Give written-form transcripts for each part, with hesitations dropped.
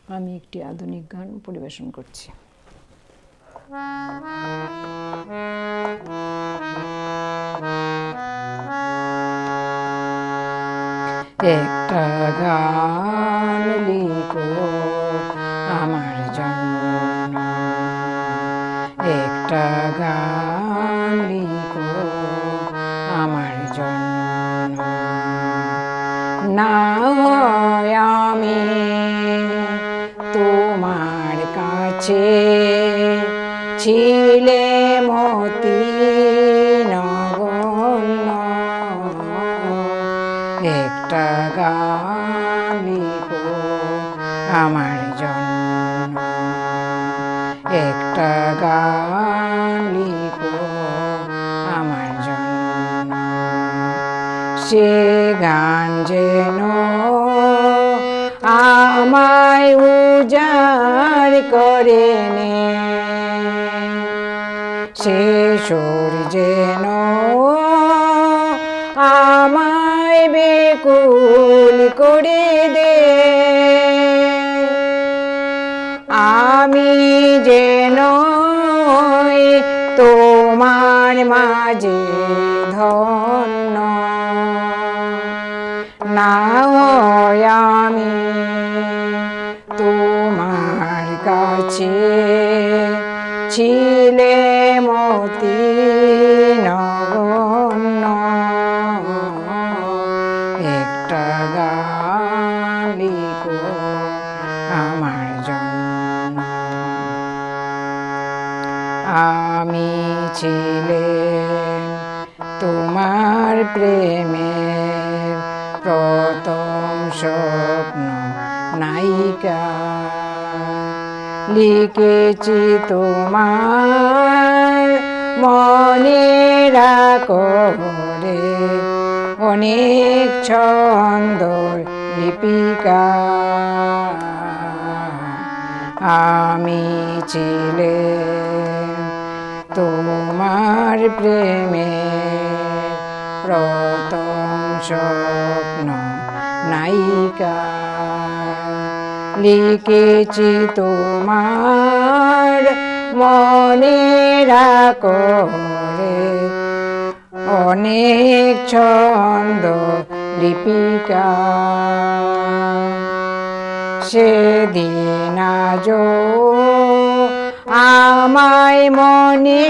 আমি একটি আধুনিক গান পরিবেশন করছি। একটা গান লিখো আমার জন্য, একটা গান লিখো আমার জন্য। না হয় আমি তোমার কাছে ছিলে মতি নগণ্য, একটা গান লিখো আমার জন্য, একটা গান লিখো আমার জন্য। সে গান যেন আমায় উজাড় করে নে, সে সুর যেন আমায় বেকুল করে দে। আমি যেন তোমার মাঝে ধন্য, না হয় আমি তোমার কাছে ছিলে মতি নগণ্য, একটা গান লিখো আমার জন্য। আমি ছিলেন তোমার প্রেমের প্রথম স্বপ্ন নায়িকা, লিখেছি তোমার মনের আকরে অনেক ছন্দ লিপিকা। আমি ছিলেন তোমার প্রেমের প্রথম স্বপ্ন নায়িকা, লিখেছি তোমার মনের আকরে অনেক ছন্দ লিপিকা। সেদিন আজও আমায় মনে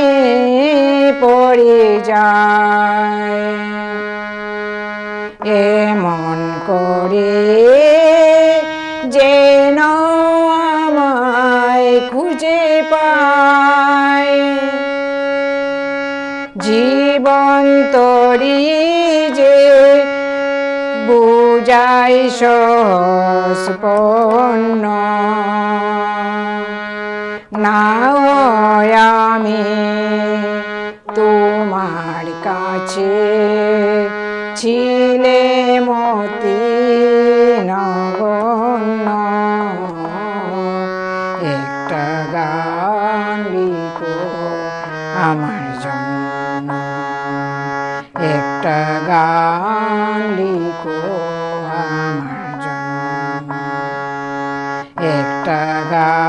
পড়ে যায়, এমন করে যেন আমায় খুঁজে পায়। জীবন তরি যে বুঝাই সস্পন্ন, না হয় আমি তোমার কাছে ছিলে মতি নগণ্য, একটা গান লিখো আমার জন্য, একটা গান লিখো আমার জন্য, একটা গান